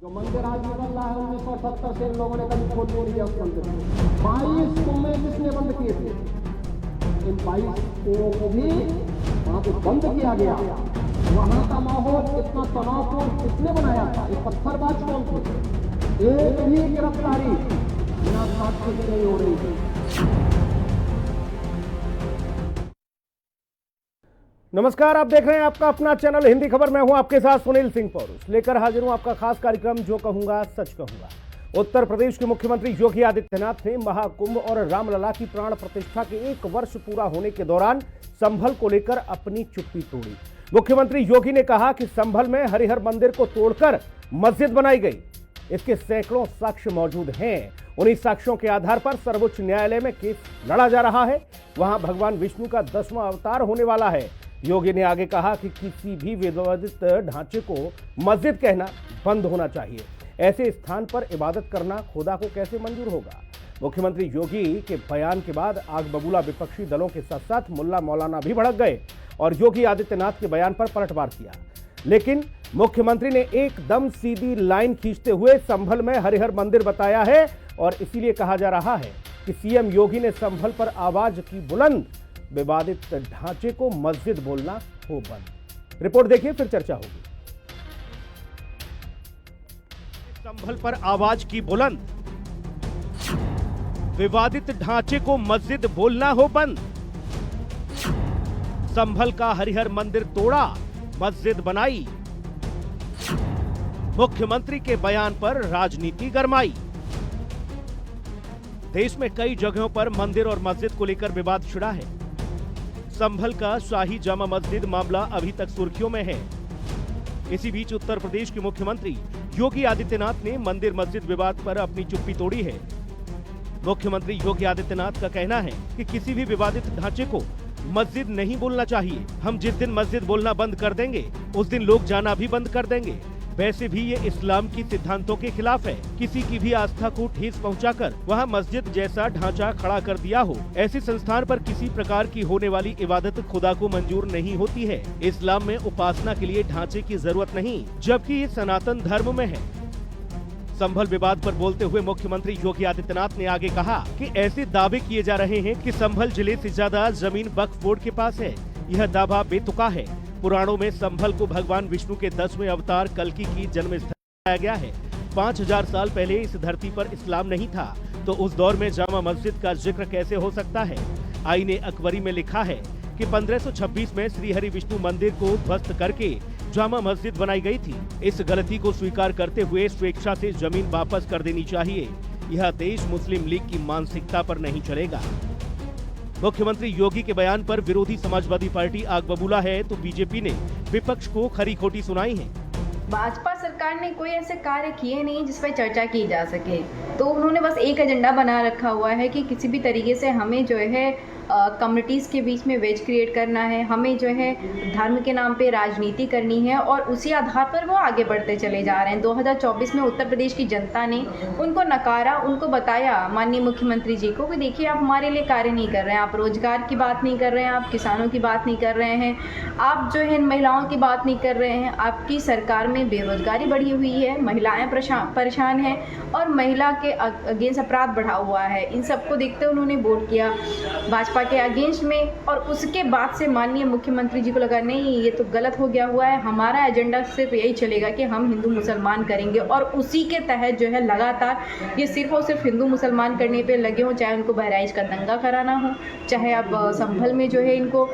जो मंदिर आज भी बन रहा है 1970 से इन लोगों ने कभी खोल नहीं दिया उस मंदिर को। 22 कुएं किसने बंद किए थे? इन 22 कुओं को भी वहां पे बंद किया गया। वहां का माहौल इतना तनावपूर्ण किसने बनाया था? ये पत्थरबाज कौन थे? एक भी गिरफ्तारी बिना साक्ष्य के नहीं हो रही थी। नमस्कार, आप देख रहे हैं आपका अपना चैनल हिंदी खबर। मैं हूं आपके साथ सुनील सिंह पौरुष, लेकर हाजिर हूं आपका खास कार्यक्रम जो कहूंगा सच कहूंगा। उत्तर प्रदेश के मुख्यमंत्री योगी आदित्यनाथ ने महाकुंभ और रामलला की प्राण प्रतिष्ठा के 1 वर्ष पूरा होने के दौरान संभल को लेकर अपनी चुप्पी तोड़ी। मुख्यमंत्री योगी ने कहा कि संभल में हरिहर मंदिर को तोड़कर मस्जिद बनाई गई। इसके सैकड़ों साक्ष्य मौजूद हैं। उन्हीं साक्ष्यों के आधार पर सर्वोच्च न्यायालय में केस लड़ा जा रहा है। वहां भगवान विष्णु का 10वां अवतार होने वाला है। योगी ने आगे कहा कि किसी भी विवादित ढांचे को मस्जिद कहना बंद होना चाहिए। ऐसे स्थान पर इबादत करना खुदा को कैसे मंजूर होगा? मुख्यमंत्री योगी के बयान के बाद आग बबूला विपक्षी दलों के साथ साथ मुल्ला मौलाना भी भड़क गए और योगी आदित्यनाथ के बयान पर पलटवार किया। लेकिन मुख्यमंत्री ने एकदम सीधी लाइन खींचते हुए संभल में हरिहर मंदिर बताया है और इसीलिए कहा जा रहा है कि सीएम योगी ने संभल पर आवाज की बुलंद, विवादित ढांचे को मस्जिद बोलना हो बंद। रिपोर्ट देखिए, फिर चर्चा होगी। संभल पर आवाज की बुलंद, विवादित ढांचे को मस्जिद बोलना हो बंद। संभल का हरिहर मंदिर तोड़ा, मस्जिद बनाई। मुख्यमंत्री के बयान पर राजनीति गरमाई। देश में कई जगहों पर मंदिर और मस्जिद को लेकर विवाद छिड़ा है। संभल का शाही जामा मस्जिद मामला अभी तक सुर्खियों में है। इसी बीच उत्तर प्रदेश के मुख्यमंत्री योगी आदित्यनाथ ने मंदिर मस्जिद विवाद पर अपनी चुप्पी तोड़ी है। मुख्यमंत्री योगी आदित्यनाथ का कहना है कि किसी भी विवादित ढांचे को मस्जिद नहीं बोलना चाहिए। हम जिस दिन मस्जिद बोलना बंद कर देंगे उस दिन लोग जाना भी बंद कर देंगे। वैसे भी ये इस्लाम की सिद्धांतों के खिलाफ है। किसी की भी आस्था को ठेस पहुंचाकर वहां मस्जिद जैसा ढांचा खड़ा कर दिया हो, ऐसे संस्थान पर किसी प्रकार की होने वाली इबादत खुदा को मंजूर नहीं होती है। इस्लाम में उपासना के लिए ढांचे की जरूरत नहीं, जबकि ये सनातन धर्म में है। संभल विवाद पर बोलते हुए मुख्यमंत्री योगी आदित्यनाथ ने आगे कहा कि ऐसे दावे किए जा रहे हैं कि संभल जिले से ज्यादा जमीन वक्फ बोर्ड के पास है। यह दावा बेतुका है। पुराणों में संभल को भगवान विष्णु के 10वें अवतार कल्कि की जन्म स्थल बताया गया है। 5000 साल पहले इस धरती पर इस्लाम नहीं था, तो उस दौर में जामा मस्जिद का जिक्र कैसे हो सकता है? आईने अकबरी में लिखा है कि 1526 में श्री हरि विष्णु मंदिर को ध्वस्त करके जामा मस्जिद बनाई गई थी। इस गलती को स्वीकार करते हुए स्वेच्छा से जमीन वापस कर देनी चाहिए। यह देश मुस्लिम लीग की मानसिकता पर नहीं चलेगा। मुख्यमंत्री योगी के बयान पर विरोधी समाजवादी पार्टी आग बबूला है, तो बीजेपी ने विपक्ष को खरी खोटी सुनाई है। भाजपा सरकार ने कोई ऐसे कार्य किए नहीं जिस पर चर्चा की जा सके, तो उन्होंने बस एक एजेंडा बना रखा हुआ है कि किसी भी तरीके से हमें जो है कम्युनिटीज़ के बीच में वेज क्रिएट करना है, हमें जो है धर्म के नाम पे राजनीति करनी है और उसी आधार पर वो आगे बढ़ते चले जा रहे हैं। 2024 में उत्तर प्रदेश की जनता ने उनको नकारा, उनको बताया माननीय मुख्यमंत्री जी को कि देखिए आप हमारे लिए कार्य नहीं कर रहे हैं, आप रोजगार की बात नहीं कर रहे हैं, आप किसानों की बात नहीं कर रहे हैं, आप जो है महिलाओं की बात नहीं कर रहे हैं। आपकी सरकार में बेरोजगारी बढ़ी हुई है, महिलाएं परेशान हैं और महिला के अगेंस्ट अपराध बढ़ा हुआ है। इन सबको देखते उन्होंने वोट किया भाजपा के अगेंस्ट में और उसके बाद से माननीय मुख्यमंत्री जी को लगा नहीं ये तो गलत हो गया हुआ है, हमारा एजेंडा सिर्फ यही चलेगा कि हम हिंदू मुसलमान करेंगे और उसी के तहत जो है लगातार ये सिर्फ और सिर्फ हिंदू मुसलमान करने पे लगे हों, चाहे उनको बहराइच का दंगा कराना हो, चाहे अब संभल में जो है इनको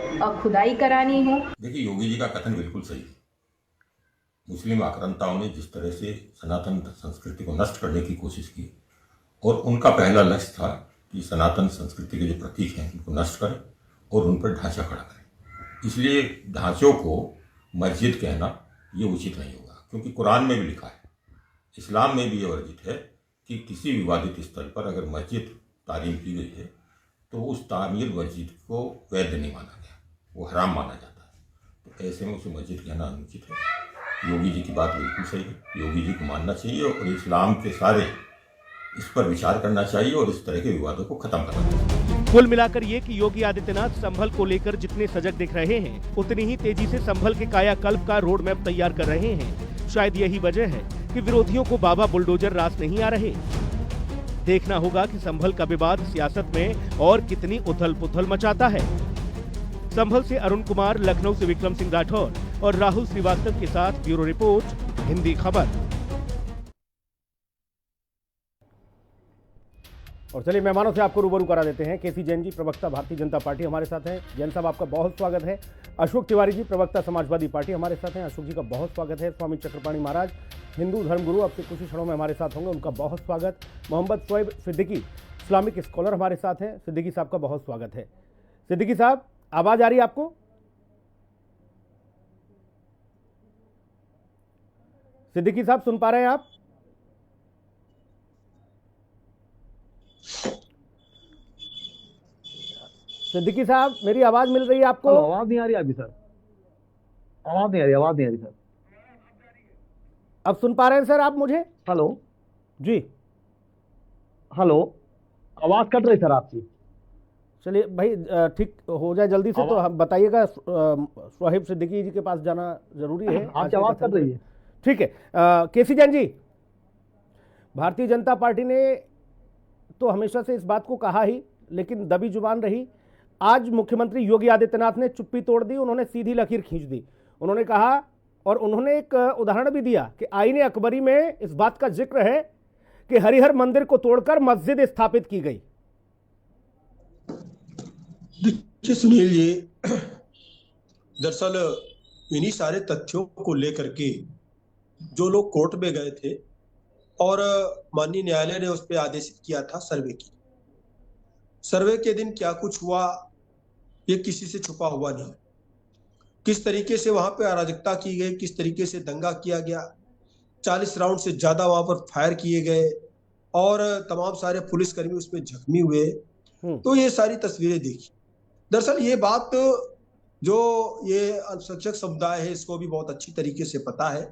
खुदाई करानी हो। देखिए, योगी जी का कथन बिल्कुल सही है। मुस्लिम आक्रांताओं ने जिस तरह से सनातन संस्कृति को नष्ट करने की कोशिश की और उनका पहला लक्ष्य था कि सनातन संस्कृति के जो प्रतीक हैं उनको नष्ट करें और उन पर ढांचा खड़ा करें। इसलिए ढांचों को मस्जिद कहना ये उचित नहीं होगा, क्योंकि कुरान में भी लिखा है, इस्लाम में भी ये वर्जित है कि किसी विवादित स्थल पर अगर मस्जिद तामीर की गई है तो उस तामीर मस्जिद को वैध नहीं माना गया, वो हराम माना जाता है। तो ऐसे में उसे मस्जिद कहना अनुचित है। योगी जी की बात बिल्कुल सही है, योगी जी को मानना चाहिए और इस्लाम के सारे इस पर विचार करना चाहिए और इस तरह के विवादों को खत्म करना चाहिए। कुल मिलाकर ये कि योगी आदित्यनाथ संभल को लेकर जितने सजग दिख रहे हैं, उतनी ही तेजी से संभल के कायाकल्प का रोड मैप तैयार कर रहे हैं। शायद यही वजह है कि विरोधियों को बाबा बुलडोजर रास नहीं आ रहे। देखना होगा कि संभल का विवाद सियासत में और कितनी उथल पुथल मचाता है। संभल से अरुण कुमार, लखनऊ से विक्रम सिंह राठौर और राहुल श्रीवास्तव के साथ ब्यूरो रिपोर्ट, हिंदी खबर। और चलिए मेहमानों से आपको रूबरू करा देते हैं। केसी जैन जी, प्रवक्ता भारतीय जनता पार्टी हमारे साथ हैं। जैन साहब आपका बहुत स्वागत है। अशोक तिवारी जी, प्रवक्ता समाजवादी पार्टी हमारे साथ हैं। अशोक जी का बहुत स्वागत है। स्वामी चक्रपाणी महाराज, हिंदू धर्मगुरु, अब से कुछ ही क्षणों में हमारे साथ होंगे, उनका बहुत स्वागत। मोहम्मद शोएब सिद्दीकी, इस्लामिक स्कॉलर हमारे साथ हैं। सिद्दीकी साहब का बहुत स्वागत है। सिद्दीकी साहब, आवाज आ रही है आपको? सिद्दीकी साहब सुन पा रहे हैं आप? सिद्दीकी साहब, मेरी आवाज मिल रही है आपको? आवाज नहीं आ रही अभी सर, आवाज नहीं आ रही सर। अब सुन पा रहे हैं सर आप मुझे? हेलो जी, हेलो, आवाज कट रही सर आपकी। चलिए भाई, ठीक हो जाए जल्दी से तो हम बताइएगा। शोएब सिद्दीकी जी के पास जाना जरूरी है। आपकी आवाज कट रही है। ठीक है। केसी जैन जी, भारतीय जनता पार्टी ने तो हमेशा से इस बात को कहा ही, लेकिन दबी जुबान रही। आज मुख्यमंत्री योगी आदित्यनाथ ने चुप्पी तोड़ दी, उन्होंने सीधी लकीर खींच दी। उन्होंने कहा, और उन्होंने एक उदाहरण भी दिया कि आईने अकबरी में इस बात का जिक्र है कि हरिहर मंदिर को तोड़कर मस्जिद स्थापित की गई। देखिए सुनील जी, दरअसल इन्हीं सारे तथ्यों को लेकर के जो लोग कोर्ट में गए थे और माननीय न्यायालय ने उस पर आदेशित किया था सर्वे की। सर्वे के दिन क्या कुछ हुआ ये किसी से छुपा हुआ नहीं। किस तरीके से वहां पे अराजकता की गई, किस तरीके से दंगा किया गया, 40 राउंड से ज्यादा वहां पर फायर किए गए और तमाम सारे पुलिसकर्मी उसमें जख्मी हुए। तो ये सारी तस्वीरें देखी। दरअसल ये बात जो ये अल्पसंख्यक समुदाय है इसको भी बहुत अच्छी तरीके से पता है।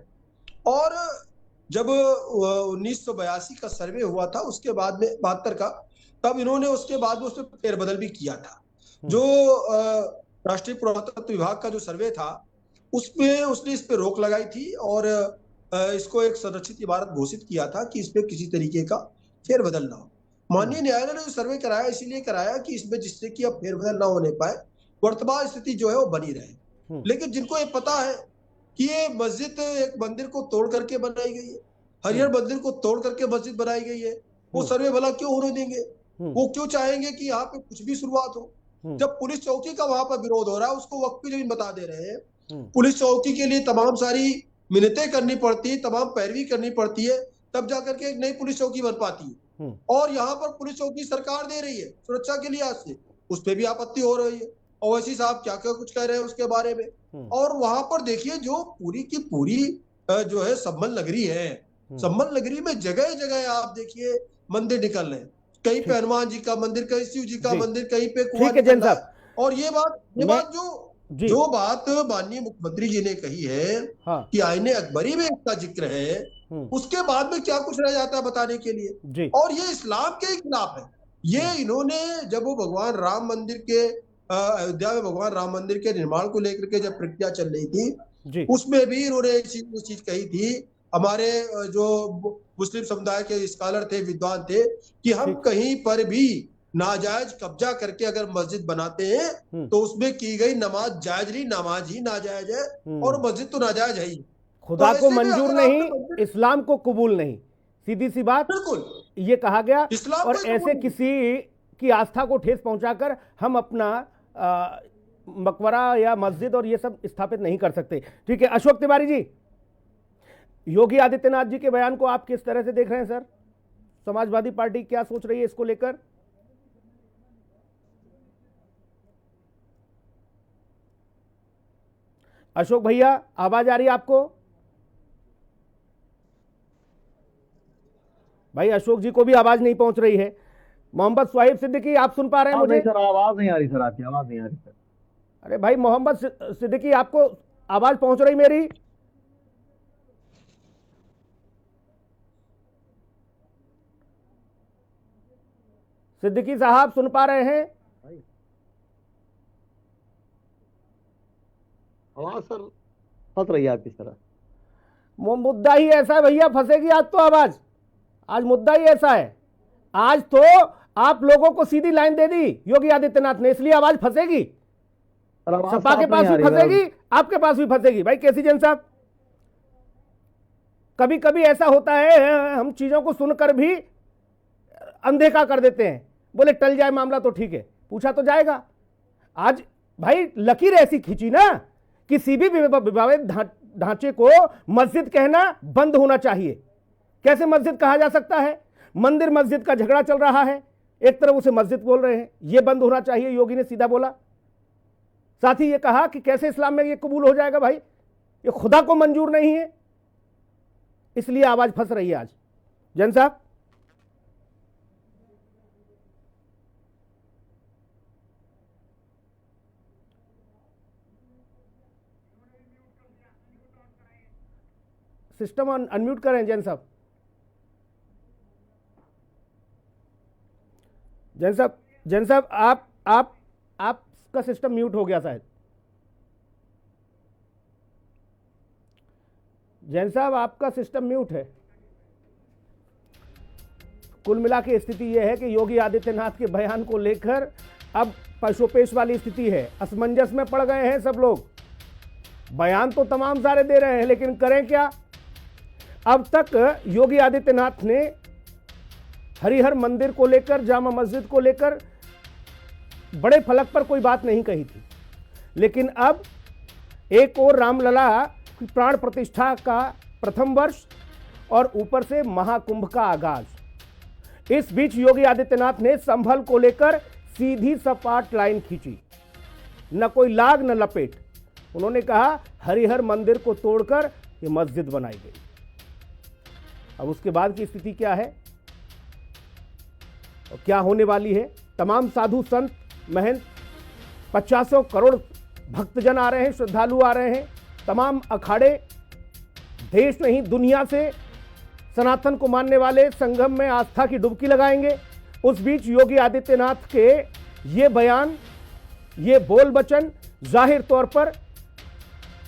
और जब 1982 का सर्वे हुआ था, उसके बाद में 72 का, तब इन्होंने उसके बाद में उसमें फेरबदल भी किया था। जो राष्ट्रीय पुरातत्व विभाग का जो सर्वे था उसमें उसने इस पे रोक लगाई थी और इसको एक संरक्षित इमारत घोषित किया था कि इसमें किसी तरीके का फेरबदल ना हो। माननीय न्यायालय ने जो सर्वे कराया इसीलिए कराया कि इसमें जिससे कि अब फेरबदल ना होने पाए, वर्तमान स्थिति जो है वो बनी रहे। लेकिन जिनको ये पता है कि ये मस्जिद एक मंदिर को तोड़ करके बनाई गई है, हरिहर मंदिर को तोड़ करके मस्जिद बनाई गई है, वो सर्वे भला क्यों होने देंगे? वो क्यों चाहेंगे कि यहाँ पे कुछ भी शुरुआत हो? जब पुलिस चौकी का वहां पर विरोध हो रहा है, उसको वक्त की जमीन बता दे रहे हैं। पुलिस चौकी के लिए तमाम सारी मिन्नतें करनी पड़ती है, तमाम पैरवी करनी पड़ती है, तब जाकर के एक नई पुलिस चौकी बन पाती है। और यहाँ पर पुलिस चौकी सरकार दे रही है सुरक्षा के लिए, आज से उस पर भी आपत्ति हो रही है। ओवैसी साहब क्या क्या कुछ कह रहे हैं उसके बारे में। और वहां पर देखिए जो पूरी की पूरी जो है संभल नगरी है, संभल नगरी में जगह जगह आप देखिए मंदिर निकल रहे हैं। कहीं पे हनुमान जी का मंदिर, कहीं शिव जी का मंदिर, कहीं पे कुआं निकल रहा है। और ये बात जो बात माननीय मुख्यमंत्री जी ने कही है कि आईने अकबरी में इसका जिक्र है, उसके बाद में क्या कुछ रह जाता है बताने के लिए। और ये इस्लाम के खिलाफ है। ये इन्होंने जब वो भगवान राम मंदिर के अयोध्या में भगवान राम मंदिर के निर्माण को लेकर के जब प्रक्रिया चल रही थी, उसमें भी इन्होंने चीज कही थी। हमारे जो मुस्लिम समुदाय के स्कॉलर थे, विद्वान थे, कि हम कहीं पर भी नाजायज कब्जा करके अगर मस्जिद बनाते हैं तो उसमें की गई नमाज जायज नहीं, नमाज ही नाजायज है और मस्जिद तो नाजायज है ही। खुदा को मंजूर नहीं, इस्लाम को कबूल नहीं, सीधी सी बात। बिल्कुल ये कहा गया। और ऐसे किसी की आस्था को ठेस पहुंचाकर हम अपना मकबरा या मस्जिद और ये सब स्थापित नहीं कर सकते। ठीक है, अशोक तिवारी जी, योगी आदित्यनाथ जी के बयान को आप किस तरह से देख रहे हैं सर? समाजवादी पार्टी क्या सोच रही है इसको लेकर? अशोक भैया, आवाज आ रही है आपको? भाई अशोक जी को भी आवाज नहीं पहुंच रही है। मोहम्मद शोएब सिद्दीकी, आप सुन पा रहे हैं मुझे? नहीं सर, आवाज नहीं आ रही सर, आपकी आवाज नहीं आ रही सर। अरे भाई मोहम्मद सिद्दीकी, आपको आवाज पहुंच रही मेरी? सिद्दीकी साहब सुन पा रहे हैं? आवाज सर फंस रही है आपकी तरह। मुद्दा ही ऐसा है भैया, फंसेगी आज तो आवाज। आज मुद्दा ही ऐसा है, आज तो आप लोगों को सीधी लाइन दे दी योगी आदित्यनाथ ने, इसलिए आवाज फंसेगी। सपा के पास भी फंसेगी, आपके पास भी फंसेगी। भाई केसी जैन साहब, कभी कभी ऐसा होता है हम चीजों को सुनकर भी अनदेखा कर देते हैं, बोले टल जाए मामला तो ठीक है, पूछा तो जाएगा। आज भाई लकीर ऐसी खींची ना कि सीबी विवादित ढांचे को मस्जिद कहना बंद होना चाहिए। कैसे मस्जिद कहा जा सकता है? मंदिर मस्जिद का झगड़ा चल रहा है, एक तरफ उसे मस्जिद बोल रहे हैं, यह बंद होना चाहिए, योगी ने सीधा बोला। साथ ही यह कहा कि कैसे इस्लाम में यह कबूल हो जाएगा, भाई ये खुदा को मंजूर नहीं है, इसलिए आवाज फंस रही है आज। जैन साहब, सिस्टम अनम्यूट करें जैन साहब। जैन साहब आपका सिस्टम म्यूट हो गया शायद। जैन साहब आपका सिस्टम म्यूट है। कुल मिला के स्थिति यह है कि योगी आदित्यनाथ के बयान को लेकर अब पशुपेश वाली स्थिति है, असमंजस में पड़ गए हैं सब लोग। बयान तो तमाम सारे दे रहे हैं, लेकिन करें क्या? अब तक योगी आदित्यनाथ ने हरिहर मंदिर को लेकर, जामा मस्जिद को लेकर बड़े फलक पर कोई बात नहीं कही थी, लेकिन अब एक और रामलला की प्राण प्रतिष्ठा का प्रथम वर्ष और ऊपर से महाकुंभ का आगाज। इस बीच योगी आदित्यनाथ ने संभल को लेकर सीधी सपाट लाइन खींची, न कोई लाग न लपेट। उन्होंने कहा हरिहर मंदिर को तोड़कर ये मस्जिद बनाई गई। अब उसके बाद की स्थिति क्या है और क्या होने वाली है? तमाम साधु संत महंत, 50 करोड़ भक्तजन आ रहे हैं, श्रद्धालु आ रहे हैं, तमाम अखाड़े देश नहीं दुनिया से सनातन को मानने वाले संगम में आस्था की डुबकी लगाएंगे। उस बीच योगी आदित्यनाथ के ये बयान, ये बोल वचन जाहिर तौर पर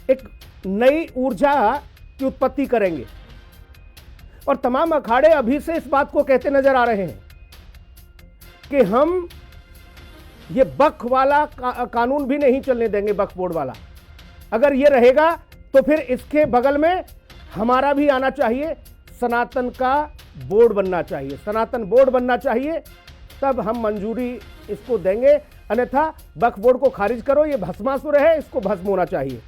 एक नई ऊर्जा की उत्पत्ति करेंगे और तमाम अखाड़े अभी से इस बात को कहते नजर आ रहे हैं कि हम ये वक्फ वाला कानून भी नहीं चलने देंगे, वक्फ बोर्ड वाला। अगर ये रहेगा तो फिर इसके बगल में हमारा भी आना चाहिए, सनातन का बोर्ड बनना चाहिए, सनातन बोर्ड बनना चाहिए, तब हम मंजूरी इसको देंगे, अन्यथा वक्फ बोर्ड को खारिज करो, ये भस्मासुर है, इसको भस्म होना चाहिए।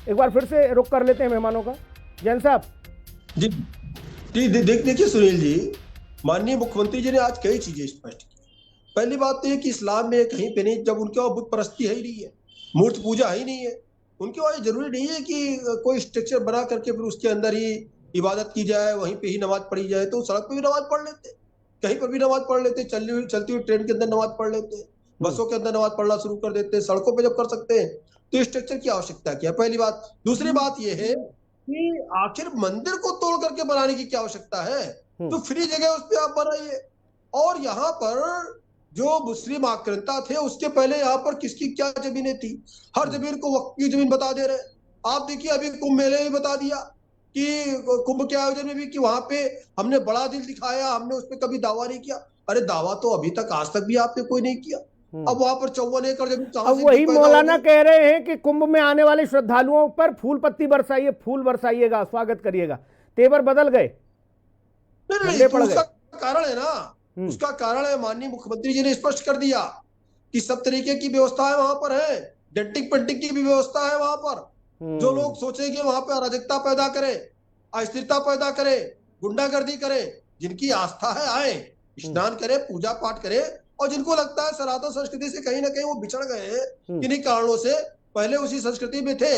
एक बार फिर से रुक कर लेते हैं मेहमानों का। जैन साहब जी देखिए सुनील जी, माननीय मुख्यमंत्री जी ने आज कई चीजें स्पष्ट की। पहली बात तो ये कि इस्लाम में कहीं पे नहीं, जब उनके वहां बुत परस्ती है ही नहीं है, मूर्ति पूजा है ही नहीं है, उनके वहां जरूरी नहीं है कि कोई स्ट्रक्चर बना करके फिर उसके अंदर ही इबादत की जाए, वहीं पे ही नमाज पढ़ी जाए। तो सड़क पे भी नमाज पढ़ लेते, कहीं पर भी नमाज पढ़ लेते, चलती हुई ट्रेन के अंदर नमाज पढ़ लेते, बसों के अंदर नमाज पढ़ना शुरू कर देते, सड़कों पे जब कर सकते हैं तो स्ट्रक्चर की आवश्यकता क्या? पहली बात। दूसरी बात यह है कि आखिर मंदिर को तोड़ करके बनाने की क्या आवश्यकता है? तो फ्री जगह उस पर आप बनाइए। और यहाँ पर जो मुस्लिम आक्रांता थे उसके पहले यहाँ पर किसकी क्या जमीनें थी? हर जमीन को वक्फ की जमीन बता दे रहे। आप देखिए अभी कुंभ मेले में बता दिया कि कुंभ के आयोजन में भी कि वहां पे हमने बड़ा दिल दिखाया, हमने उस पर कभी दावा नहीं किया। अरे दावा तो अभी तक आज तक भी आपने कोई नहीं किया। अब वहां पर 54 एकड़ जमीन कहां से? वही मौलाना कह रहे हैं कि कुंभ में आने वाले श्रद्धालुओं पर फूल पत्ती बरसाइए, फूल बरसाइएगा, स्वागत करिएगा। तेवर बदल गए, उसका कारण है ना, उसका कारण है माननीय मुख्यमंत्री जी ने स्पष्ट कर दिया कि सब तरीके की व्यवस्थाएं वहां पर है, डेंटिंग पेंटिंग की भी व्यवस्था है वहां पर। जो लोग सोचेंगे वहां पर अराजकता पैदा करे, अस्थिरता पैदा करे, गुंडागर्दी करे, जिनकी आस्था है आए, स्नान करे, पूजा पाठ करे, और जिनको लगता है सनातन संस्कृति से कहीं ना कहीं वो बिछड़ गए हैं किन्हीं कारणों से, पहले उसी संस्कृति में थे,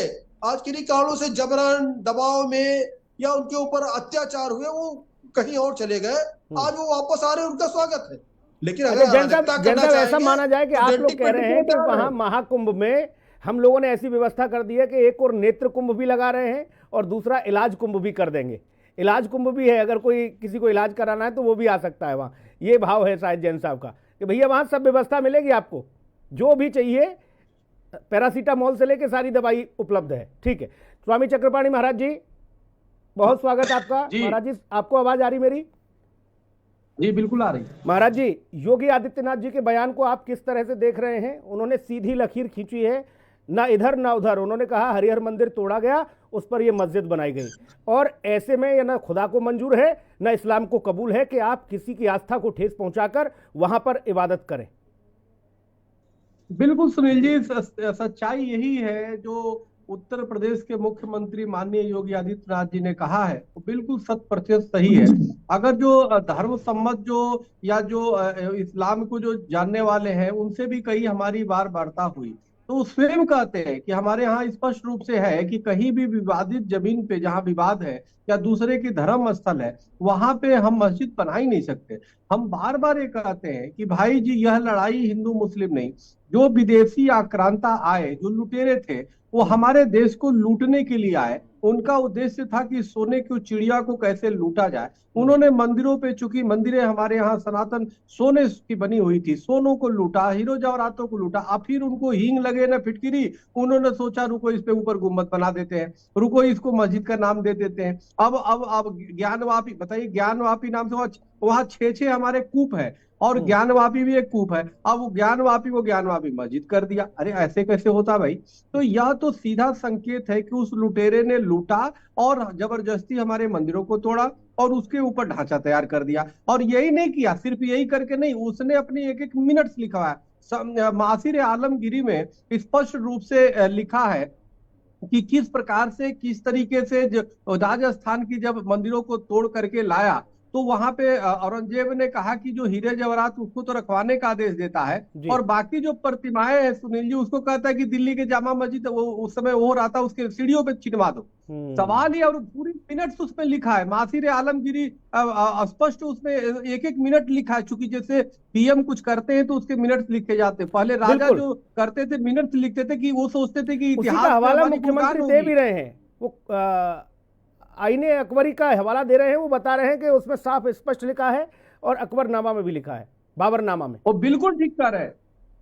आज किन्हीं कारणों से जबरन दबाव में या उनके ऊपर अत्याचार हुए, वो कहीं और चले गए, आज वो वापस आ रहे हैं, उनका स्वागत है। लेकिन अगर ऐसा माना जाए कि आप लोग कह रहे हैं कि वहां महाकुंभ में हम लोगों ने ऐसी व्यवस्था कर दी है कि एक और नेत्र कुंभ भी लगा रहे हैं और दूसरा इलाज कुंभ भी कर देंगे। इलाज कुंभ भी है, अगर कोई किसी को इलाज कराना है तो वो भी आ सकता है वहां। ये भाव है शायद जैन साहब का कि भैया वहां सब व्यवस्था मिलेगी, आपको जो भी चाहिए, पैरासीटामोल से लेके सारी दवाई उपलब्ध है। ठीक है, स्वामी चक्रपाणी महाराज जी, बहुत स्वागत आपका। जी। महाराज जी, आपको आवाज आ रही मेरी? जी बिल्कुल आ रही। महाराज जी, योगी आदित्यनाथ जी के बयान को आप किस तरह से देख रहे हैं? उन्होंने सीधी लकीर खींची है, ना इधर ना उधर। उन्होंने कहा हरिहर मंदिर तोड़ा गया, उस पर यह मस्जिद बनाई गई, और ऐसे में यह ना खुदा को मंजूर है ना इस्लाम को कबूल है कि आप किसी की आस्था को ठेस पहुंचाकर वहां पर इबादत करें। बिल्कुल सुनील जी, सच्चाई यही है जो उत्तर प्रदेश के मुख्यमंत्री माननीय योगी आदित्यनाथ जी ने कहा है, वो बिल्कुल 100% सही है। अगर जो धर्म सम्मत जो या जो इस्लाम को जो जानने वाले हैं उनसे भी कई हमारी बार वार्ता हुई, तो वो स्वयं कहते हैं कि हमारे यहाँ स्पष्ट रूप से है कि कहीं भी विवादित जमीन पे जहाँ विवाद है या दूसरे की धर्म स्थल है, वहां पे हम मस्जिद बना ही नहीं सकते। हम बार बार ये कहते हैं कि भाई जी, यह लड़ाई हिंदू मुस्लिम नहीं, जो विदेशी आक्रांता आए, जो लुटेरे थे, वो हमारे देश को लूटने के लिए आए। उनका उद्देश्य था कि सोने की चिड़िया को कैसे लूटा जाए। उन्होंने मंदिरों पे, चूंकि मंदिरें हमारे यहाँ सनातन सोने की बनी हुई थी, सोनों को लूटा, हीरो जवाहरातों को लूटा। अब फिर उनको हींग लगे ना फिटकिरी, उन्होंने सोचा रुको इस पे ऊपर गुम्बद बना देते हैं, रुको इसको मस्जिद का नाम दे देते हैं। अब ज्ञानवापी, बताइए, ज्ञानवापी नाम से वहां 6 हमारे कूप है, और ज्ञानवापी भी एक कूप है। अब वो ज्ञानवापी मस्जिद कर दिया। अरे ऐसे कैसे होता भाई? तो यह तो सीधा संकेत है कि उस लुटेरे ने लूटा और जबरदस्ती हमारे मंदिरों को तोड़ा और उसके ऊपर ढांचा तैयार कर दिया। और यही नहीं किया, सिर्फ यही करके नहीं, उसने अपनी एक एक मिनट्स लिखा है। मासिर आलमगीरी में स्पष्ट रूप से लिखा है कि किस प्रकार से, किस तरीके से राजस्थान की जब मंदिरों को तोड़ करके लाया, तो वहां पे औरंगजेब ने कहा कि जो हीरे जवाहरात उसको तो रखवाने का आदेश देता है, और बाकी जो प्रतिमाएं हैं सुनील जी, उसको कहता है कि दिल्ली के जामा मस्जिद वो उस समय वो रहा था, उसके सीढ़ियों पे छिटवा दो। सवाल ही, और पूरी मिनट्स उसमें लिखा है। मासिर आलमगीरी स्पष्ट उसमें एक एक मिनट लिखा है, चूंकि जैसे पीएम कुछ करते हैं तो उसके मिनट्स लिखे जाते हैं। पहले राजा जो करते थे मिनट्स लिखते थे कि वो सोचते थे कि इतिहास का हवाला मुख्यमंत्री दे भी रहे हैं, वो आईने अकबरी का हवाला दे रहे हैं, वो बता रहे हैं कि उसमें साफ स्पष्ट लिखा है, और अकबरनामा में भी लिखा है, बाबरनामा में। वो बिल्कुल ठीक कर रहे हैं,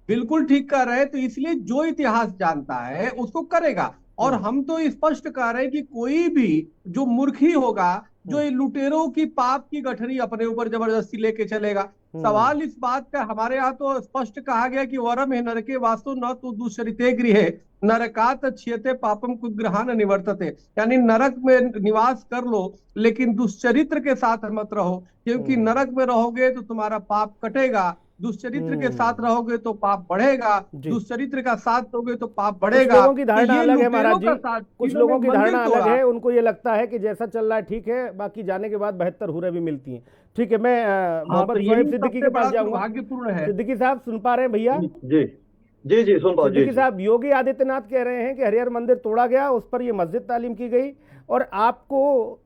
बिल्कुल ठीक कर रहे हैं। तो इसलिए जो इतिहास जानता है उसको करेगा। और हम तो स्पष्ट कह रहे हैं कि कोई भी जो मूर्खी होगा, जो लुटेरों की पाप की गठरी अपने ऊपर जबरदस्ती लेके चलेगा। सवाल इस बात का, हमारे यहाँ तो स्पष्ट कहा गया कि वरम है नरके वास्तु न तो दुष्चरिते गृहे नरकात क्षयते पापम कुग्रहान निवर्तते, यानी नरक में निवास कर लो लेकिन दुष्चरित्र के साथ मत रहो, क्योंकि नरक में रहोगे तो तुम्हारा पाप कटेगा, दुष्चरित्र के साथ रहोगे तो पाप बढ़ेगा, दुष्चरित्र का साथ दोगे तो पाप बढ़ेगा। कुछ लोगों की धारणा अलग है महाराज जी, कुछ लोगों की धारणा अलग है। उनको ये लगता है कि जैसा चल रहा है ठीक है, बाकी जाने के बाद 72 हुरे भी मिलती हैं। ठीक है, मैं मोहम्मद शोएब सिद्दीकी के पास जाऊंगा। भाग्यपूर्ण है। सिद्दीकी साहब सुन पा रहे हैं भैया? जी जी जी सुन पा। सिद्दीकी साहब, योगी आदित्यनाथ कह रहे हैं कि हरिहर मंदिर तोड़ा गया, उस पर यह मस्जिद तालीम की गई, और आपको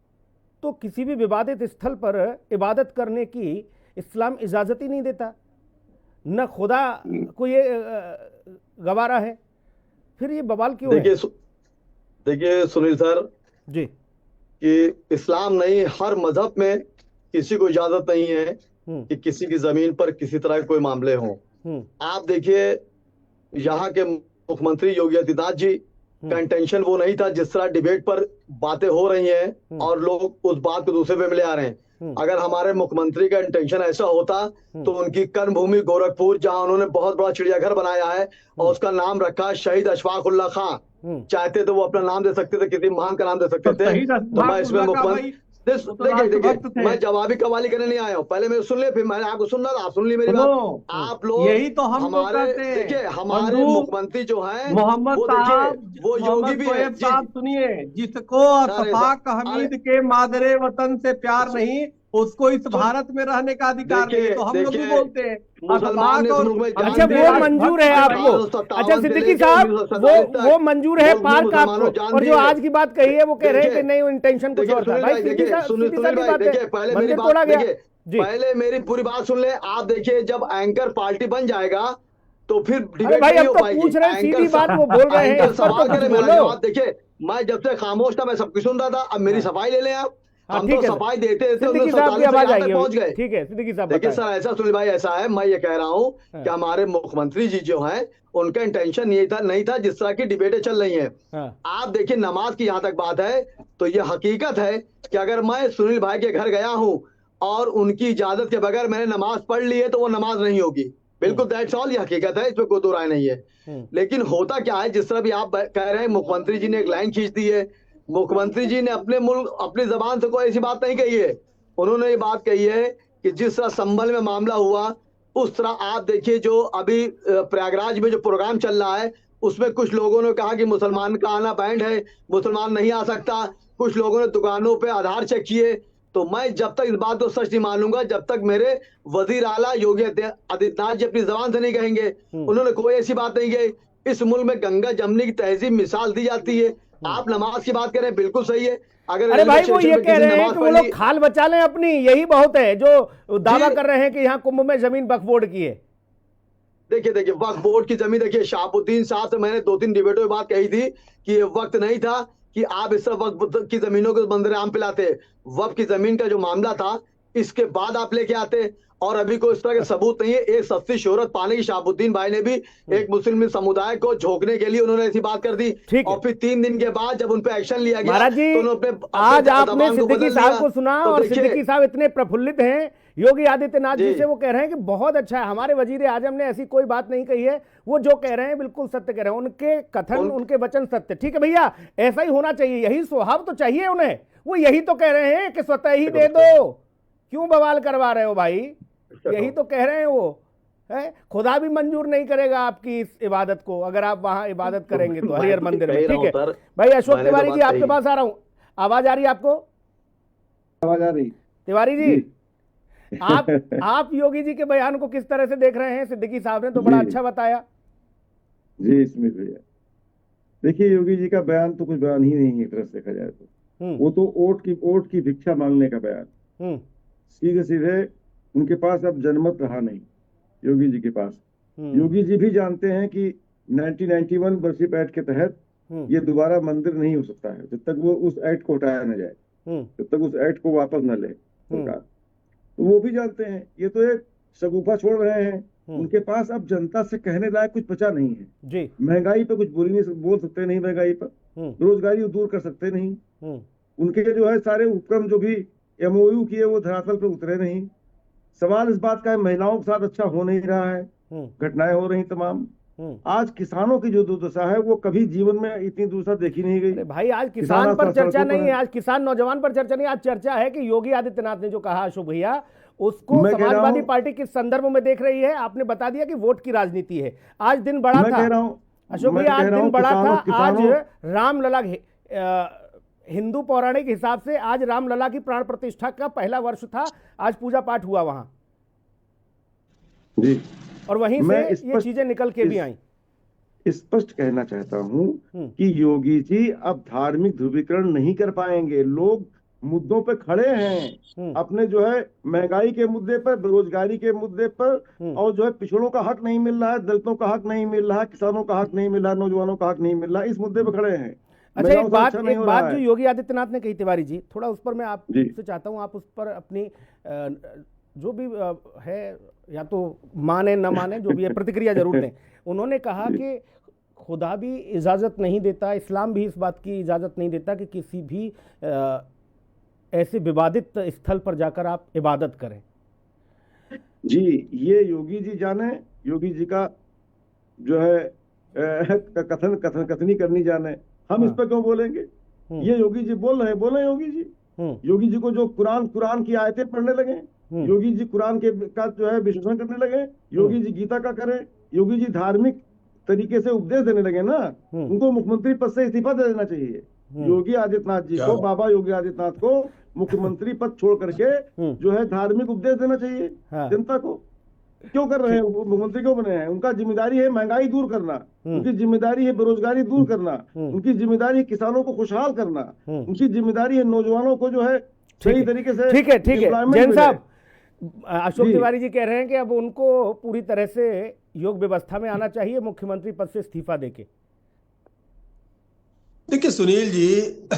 तो किसी भी विवादित स्थल पर इबादत करने की इस्लाम इजाजत ही नहीं देता, न खुदा को ये गवारा है, फिर ये बवाल क्यों है? देखिए सुनील सर जी, कि इस्लाम नहीं, हर मजहब में किसी को इजाजत नहीं है कि किसी की जमीन पर किसी तरह के कोई मामले हों। आप देखिए, यहाँ के मुख्यमंत्री योगी आदित्यनाथ जी का इंटेंशन वो नहीं था जिस तरह डिबेट पर बातें हो रही हैं और लोग उस बात को दूसरे पे ले आ रहे हैं। अगर हमारे मुख्यमंत्री का इंटेंशन ऐसा होता तो उनकी कर्म भूमि गोरखपुर, जहां उन्होंने बहुत बड़ा चिड़ियाघर बनाया है और उसका नाम रखा शहीद अशफाक उल्लाह खां, चाहते तो वो अपना नाम दे सकते थे, किसी महान का नाम दे सकते थे। तो मैं इसमें मुख्यमंत्री, देखिए मैं जवाबी कवाली करने नहीं आया हूँ, पहले मैं सुन ले, फिर मैंने आपको सुनना था, आप सुन ली मेरी बात। आप लोग यही तो हम हमारे, देखिए हमारे मुख्यमंत्री जो हैं मोहम्मद साहब, वो योगी भी है। सुनिए, जिसको अशफाक हमीद के मादरे वतन से प्यार नहीं, उसको इस भारत में रहने का अधिकार नहीं, तो हम लोग भी बोलते हैं मुसलमान। अच्छा वो मंजूर है आपको? अच्छा सिद्दीकी साहब, वो मंजूर है पार्क आपको, और जो आज की बात कही है वो कह रहे हैं कि नहीं, वो इंटेंशन कुछ और था। भाई सिद्दीकी साहब, पहले मेरी पूरी बात सुन ले। आप देखिए, जब एंकर पार्टी बन जाएगा तो फिर डिबेट भाई नहीं अब हो तो पाएगी। पूछ रहे हैं, सीधी बात वो बोल रहे हैं, सवाल करे, मेरा जवाब देखिए, मैं जब से खामोश था मैं सब कुछ सुन रहा था, अब मेरी सफाई ले लें आप। हम ठीक तो है सफाई देते थे, सिद्दीकी साहब की आवाज आई पहुंच गए। ठीक है सिद्दीकी साहब देखिए बताएं। सर, ऐसा सुनील भाई ऐसा है, मैं ये कह रहा हूँ हाँ। कि हमारे मुख्यमंत्री जी जो हैं उनका इंटेंशन ये था नहीं था जिस तरह की डिबेटें चल रही हैं। हाँ। आप देखिए नमाज की जहां तक बात है तो ये हकीकत है कि अगर मैं सुनील भाई के घर गया हूं और उनकी इजाजत के बगैर मैंने नमाज पढ़ ली है तो वो नमाज नहीं होगी, बिल्कुल दैट्स ऑल, ये हकीकत है, इसमें कोई दो राय नहीं है। लेकिन होता क्या है, जिस तरह भी आप कह रहे हैं मुख्यमंत्री जी ने एक लाइन खींच दी है। मुख्यमंत्री जी ने अपने मुल्क अपनी जबान से कोई ऐसी बात नहीं कही है। उन्होंने ये बात कही है कि जिस तरह संभल में मामला हुआ उस तरह आप देखिए जो अभी प्रयागराज में जो प्रोग्राम चल रहा है उसमें कुछ लोगों ने कहा कि मुसलमान का आना बैंड है, मुसलमान नहीं आ सकता। कुछ लोगों ने दुकानों पे आधार चेक किए। तो मैं जब तक इस बात को सच नहीं मानूंगा जब तक मेरे वजीर आला योगी आदित्यनाथ जी अपनी जबान से नहीं कहेंगे। उन्होंने कोई ऐसी बात नहीं कही। इस मुल्क में गंगा जमनी की तहजीब मिसाल दी जाती है। आप नमाज की बात करें, बिल्कुल सही है। अगर अरे भाई वो ये कह रहे हैं कि वो लोग खाल बचा लें अपनी, यही बहुत है जो दावा कर रहे हैं कि यहाँ कुंभ में जमीन वक्फ बोर्ड की है। देखिए वक्फ बोर्ड की जमीन, देखिए शहाबुद्दीन साहब से मैंने 2-3 डिबेटों में बात कही थी कि ये वक्त नहीं था कि आप इस तरह वक्फ की जमीनों को मंदिर आम पिलाते। वक्फ की जमीन का जो मामला था इसके बाद आप लेके आते, और अभी कोई इस तरह के सबूत नहीं है। एक सस्ती शोहरत पाने की शहाबुद्दीन भाई ने भी एक मुस्लिम समुदाय को झोंकने के लिए उन्होंने ऐसी बात कर दी, और फिर 3 दिन के बाद जब उन पे एक्शन लिया गया महाराज जी, तो आज आपने सिद्दीकी साहब को सुना और सिद्दीकी साहब इतने प्रफुल्लित हैं योगी आदित्यनाथ जी से। वो कह रहे हैं कि बहुत अच्छा है, हमारे वजीर आजम ने ऐसी कोई बात नहीं कही है, वो जो कह रहे हैं बिल्कुल सत्य कह रहे हैं, उनके कथन उनके वचन सत्य। ठीक है भैया, ऐसा ही होना चाहिए, यही स्वभाव तो चाहिए उन्हें। वो यही तो कह रहे हैं कि स्वतः ही दे दो, क्यों बवाल करवा रहे हो भाई, यही तो कह रहे हैं वो है। खुदा भी मंजूर नहीं करेगा आपकी इस इबादत को अगर आप वहां इबादत करेंगे तो हरिहर मंदिर में। ठीक है भाई, अशोक तिवारी जी आपके पास आ रहा हूं, आवाज आ रही है आपको? आवाज आ रही? तिवारी जी आप योगी जी के बयान को किस तरह से देख रहे हैं? सिद्दीकी साहब ने तो बड़ा अच्छा बताया। जी इसमें भैया देखिए, योगी जी का बयान तो कुछ बयान ही नहीं है एक तरह से देखा जाए तो। वो तो ओट की भिक्षा मांगने का बयान। सीधे सीधे उनके पास अब जनमत रहा नहीं योगी जी के पास। योगी जी भी जानते हैं कि 1991 वर्षिप एक्ट के तहत ये दोबारा मंदिर नहीं हो सकता है जब तक वो उस एक्ट को हटाया न जाए, जब तक उस एक्ट को वापस न ले सरकार। तो वो भी जानते हैं, ये तो एक शगुफा छोड़ रहे हैं। उनके पास अब जनता से कहने लायक कुछ बचा नहीं है जी। महंगाई पे कुछ बोल सकते नहीं, महंगाई पर बेरोजगारी दूर कर सकते नहीं। उनके जो है सारे उपक्रम जो भी MOU किए वो धरातल पे उतरे नहीं। सवाल इस बात का है महिलाओं के साथ अच्छा हो नहीं रहा है, घटनाएं हो रही तमाम। आज किसानों की जो दुर्दशा है वो कभी जीवन में इतनी दुर्दशा देखी नहीं गई। भाई आज किसान पर चर्चा नहीं है, आज किसान नौजवान पर चर्चा नहीं, आज चर्चा है कि योगी आदित्यनाथ ने जो कहा अशोक भैया उसको समाजवादी पार्टी किस संदर्भ में देख रही है। आपने बता दिया कि वोट की राजनीति है। आज दिन बड़ा था अशोक भैया, आज दिन बड़ा था। आज रामलला हिंदू पौराणिक हिसाब से आज रामलला की प्राण प्रतिष्ठा का पहला वर्ष था। आज पूजा पाठ हुआ वहां जी, और वहीं से ये चीजें निकल के भी आई। स्पष्ट कहना चाहता हूं कि योगी जी अब धार्मिक ध्रुवीकरण नहीं कर पाएंगे। लोग मुद्दों पे खड़े हैं, अपने जो है महंगाई के मुद्दे पर, बेरोजगारी के मुद्दे पर, और जो है पिछड़ों का हक नहीं मिल रहा है, दलितों का हक नहीं मिल रहा है, किसानों का हक नहीं मिल रहा, नौजवानों का हक नहीं मिल रहा, इस मुद्दे पे खड़े हैं। अच्छा, एक बात जो योगी आदित्यनाथ ने कही तिवारी जी, थोड़ा उस पर मैं आपसे चाहता हूं आप उस पर अपनी जो भी है, या तो माने न माने, जो भी है प्रतिक्रिया जरूर दें। उन्होंने कहा कि खुदा भी इजाजत नहीं देता, इस्लाम भी इस बात की इजाजत नहीं देता कि किसी भी ऐसे विवादित स्थल पर जाकर आप इबादत करें। जी ये योगी जी जाने, योगी जी का जो है कथनी करनी जाने, हम इस पर क्यों बोलेंगे? ये योगी जी बोले योगी जी। योगी जी को जो कुरान की आयतें पढ़ने लगे, योगी जी कुरान का जो है विश्लेषण करने लगे, योगी जी गीता का करें, योगी जी धार्मिक तरीके से उपदेश देने लगे ना, उनको मुख्यमंत्री पद से इस्तीफा दे देना चाहिए। योगी आदित्यनाथ जी को, बाबा योगी आदित्यनाथ को मुख्यमंत्री पद छोड़ करके जो है धार्मिक उपदेश देना चाहिए जनता को। क्यों कर रहे हैं? मुख्यमंत्री क्यों बने हैं? उनका जिम्मेदारी है महंगाई दूर करना, उनकी जिम्मेदारी है बेरोजगारी दूर करना, उनकी जिम्मेदारी है किसानों को खुशहाल करना, उनकी जिम्मेदारी है नौजवानों को जो है सही तरीके से। ठीक है जैन साहब, अशोक तिवारी जी कह रहे हैं कि अब उनको पूरी तरह से योग व्यवस्था में आना चाहिए, मुख्यमंत्री पद से इस्तीफा देके। देखिए सुनील जी,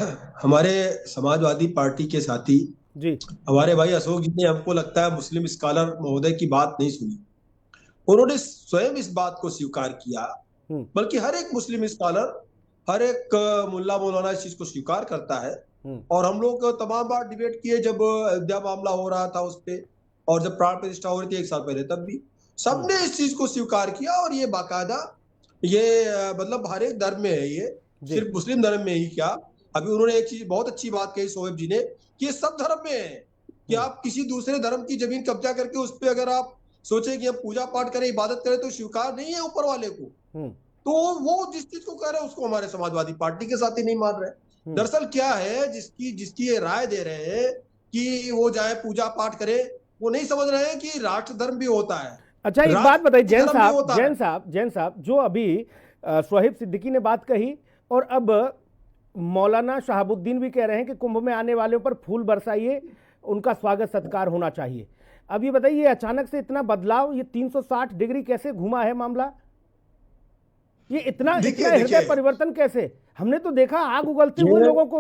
हमारे समाजवादी पार्टी के साथी जी, हमारे भाई अशोक जी ने, हमको लगता है, मुस्लिम स्कॉलर महोदय की बात नहीं सुनी। उन्होंने स्वयं इस बात को स्वीकार किया, बल्कि हर एक मुस्लिम स्कॉलर, हर एक मुल्ला मौलाना इस चीज को स्वीकार करता है। और हम लोग तमाम बार डिबेट किए, जब अयोध्या मामला हो रहा था उस पे, और जब प्राण प्रतिष्ठा हो रही थी 1 साल पहले, तब भी सबने इस चीज को स्वीकार किया। और ये बाकायदा, ये मतलब हर एक धर्म में है, ये सिर्फ मुस्लिम धर्म में ही क्या, अभी उन्होंने एक चीज बहुत अच्छी बात कही शोएब जी ने, कि ये सब धर्म में है कि आप किसी दूसरे धर्म की जमीन कब्जा करके उस पर अगर आप सोचे कि हम पूजा पाठ करें, इबादत करें, तो स्वीकार नहीं है ऊपर वाले को। तो वो जिस चीज को कह रहे हैं उसको हमारे समाजवादी पार्टी के साथ ही नहीं मान रहे। दरअसल क्या है, जिसकी ये राय दे रहे हैं कि वो जाए पूजा पाठ करे, वो नहीं समझ रहे हैं कि राष्ट्र धर्म भी होता है। अच्छा, एक बात बताइए जैन साहब, जो अभी शोएब सिद्दीकी ने बात कही, और अब मौलाना शहाबुद्दीन भी कह रहे हैं कि कुंभ में आने वालों पर फूल बरसाइए, उनका स्वागत सत्कार होना चाहिए। अब ये बताइए, अचानक से इतना बदलाव, ये 360 डिग्री कैसे घुमा है मामला? ये इतना हृदय परिवर्तन कैसे? हमने तो देखा आग उगलते हुए लोगों को।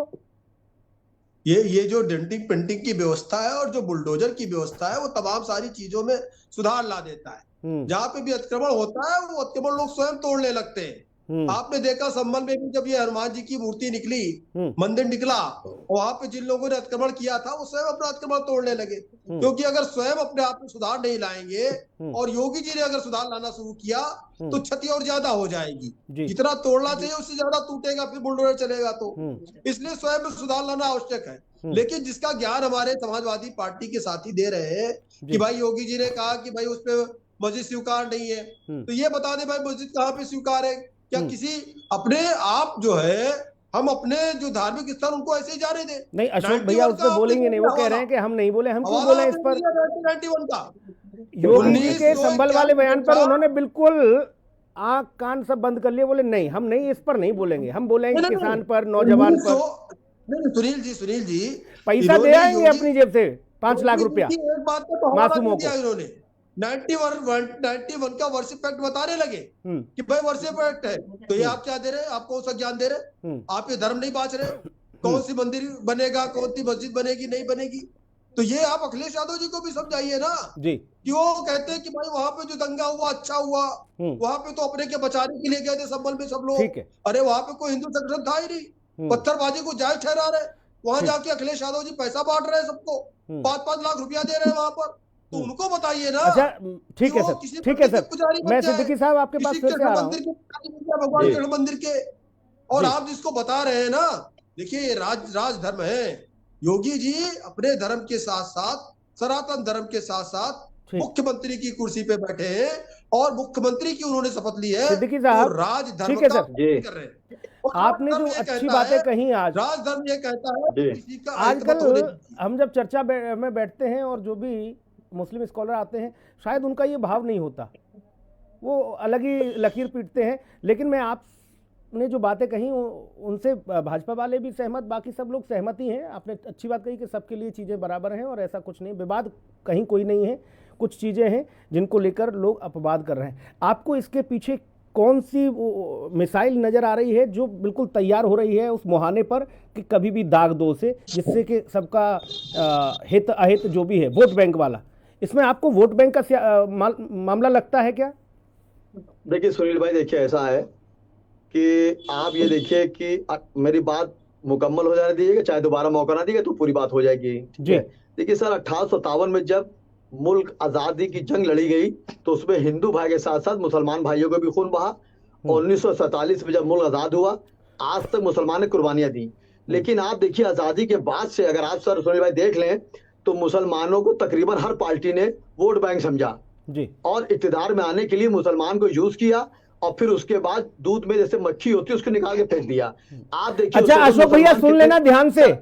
ये जो डेंटिंग पेंटिंग की व्यवस्था है और जो बुलडोजर की व्यवस्था है, वो तमाम सारी चीजों में सुधार ला देता है। जहां पे भी अतिक्रमण होता है, वो अतिक्रमण लोग स्वयं तोड़ने लगते हैं। आपने देखा संभल में भी, जब ये हनुमान जी की मूर्ति निकली, मंदिर निकला, वहां पे जिन लोगों ने अतिक्रमण किया था, वो स्वयं अपना अतिक्रमण तोड़ने लगे। क्योंकि अगर स्वयं अपने आप में सुधार नहीं लाएंगे, और योगी जी ने अगर सुधार लाना शुरू किया, तो क्षति और ज्यादा हो जाएगी। जितना तोड़ना चाहिए उससे ज्यादा टूटेगा, फिर बुलडोजर चलेगा। तो इसलिए स्वयं में सुधार लाना आवश्यक है। लेकिन जिसका ज्ञान हमारे समाजवादी पार्टी के साथी दे रहे हैं कि भाई योगी जी ने कहा कि भाई उस पे मस्जिद स्वीकार नहीं है, तो ये बता दे भाई मस्जिद कहाँ पे स्वीकार है? क्या किसी अपने आप जो है, हम अपने जो धार्मिक स्थान उनको ऐसे ही जाने दें? नहीं, अशोक भैया उस पर बोलेंगे नहीं, वो कह रहे हैं कि हम नहीं बोले। हम क्यों बोले इस पर? 91 का योगी जी के संभल वाले बयान पर उन्होंने बिल्कुल आंख कान सब बंद कर लिए, बोले नहीं, हम नहीं, इस पर नहीं बोलेंगे, हम बोलेंगे किसान पर, नौजवान पर। सुनील जी पैसा दे आएंगे अपनी जेब से 5 लाख रुपया एक बात तो मासूमों को। इन्होंने 91 का वर्शिप एक्ट बताने लगे कि भाई वर्शिप एक्ट है, तो ये आप क्या दे रहे हैं? आप कौन सा ज्ञान दे रहे हैं? आप ये धर्म नहीं बांट रहे। कौन सी मंदिर बनेगा, कौन सी मस्जिद बनेगी, नहीं बनेगी? तो ये आप अखिलेश यादव जी को भी समझाइए ना जी, कि वो कहते हैं कि भाई वहां पे जो दंगा हुआ अच्छा हुआ, वहां पे तो अपने के बचाने के लिए गए थे संभल में सब लोग। अरे वहां पे कोई हिंदू संगठन था ही नहीं, पत्थरबाजी को जायज ठहरा रहे। वहां जाके अखिलेश यादव जी पैसा बांट रहे हैं सबको, 5-5 लाख रुपया दे रहे हैं वहां पर। तो उनको बताइए ना। अच्छा, ठीक है सर, ठीक है सर। मैं सिद्दीकी साहब आपके पास फिर से आ रहा हूं। भगवान के मंदिर के, और आप जिसको बता रहे हैं ना, देखिए ये राज धर्म है। योगी जी अपने धर्म के साथ साथ, सनातन धर्म के साथ साथ मुख्यमंत्री की कुर्सी पे बैठे हैं, और मुख्यमंत्री की उन्होंने शपथ ली है। सिद्दीकी साहब, राज धर्म ठीक है सर, कर रहे हैं। आपने जो अच्छी बातें कही आज, राजधर्म ये कहता है किसी का आजकल हम जब चर्चा में बैठते हैं और जो भी मुस्लिम स्कॉलर आते हैं, शायद उनका ये भाव नहीं होता, वो अलग ही लकीर पीटते हैं। लेकिन मैं आपने जो बातें कही उनसे भाजपा वाले भी सहमत, बाकी सब लोग सहमत ही हैं। आपने अच्छी बात कही कि सबके लिए चीज़ें बराबर हैं और ऐसा कुछ नहीं, विवाद कहीं कोई नहीं है। कुछ चीज़ें हैं जिनको लेकर लोग अपवाद कर रहे हैं। आपको इसके पीछे कौन सी मिसाइल नज़र आ रही है जो बिल्कुल तैयार हो रही है उस मुहाने पर कि कभी भी दाग दो से, जिससे कि सबका हित अहित जो भी है, वोट बैंक वाला, इसमें आपको वोट बैंक का मामला लगता है क्या? देखिए सुनील भाई, देखिए ऐसा है कि आप ये देखिए कि मेरी बात मुकम्मल हो जाने दीजिएगा, चाहे दोबारा मौका ना दीजिएगा तो पूरी बात हो जाएगी। ठीक है, देखिए सर, 1857 में जब मुल्क आजादी की जंग लड़ी गई तो उसमें हिंदू भाई के साथ साथ मुसलमान भाइयों का भी खून बहा। 1947 में जब मुल्क आजाद हुआ, आज तक मुसलमान ने कुर्बानियां दी। लेकिन आप देखिए आजादी के बाद से अगर आप सर सुनील भाई देख लें तो मुसलमानों को तकरीबन हर पार्टी ने वोट बैंक समझा जी, और इक्तिदार में आने के लिए मुसलमान को यूज किया, और फिर उसके बाद दूध में जैसे मक्खी होती है उसको निकाल के फेंक दिया। आप देखिए। अच्छा अशोक भैया, सुन लेना ध्यान से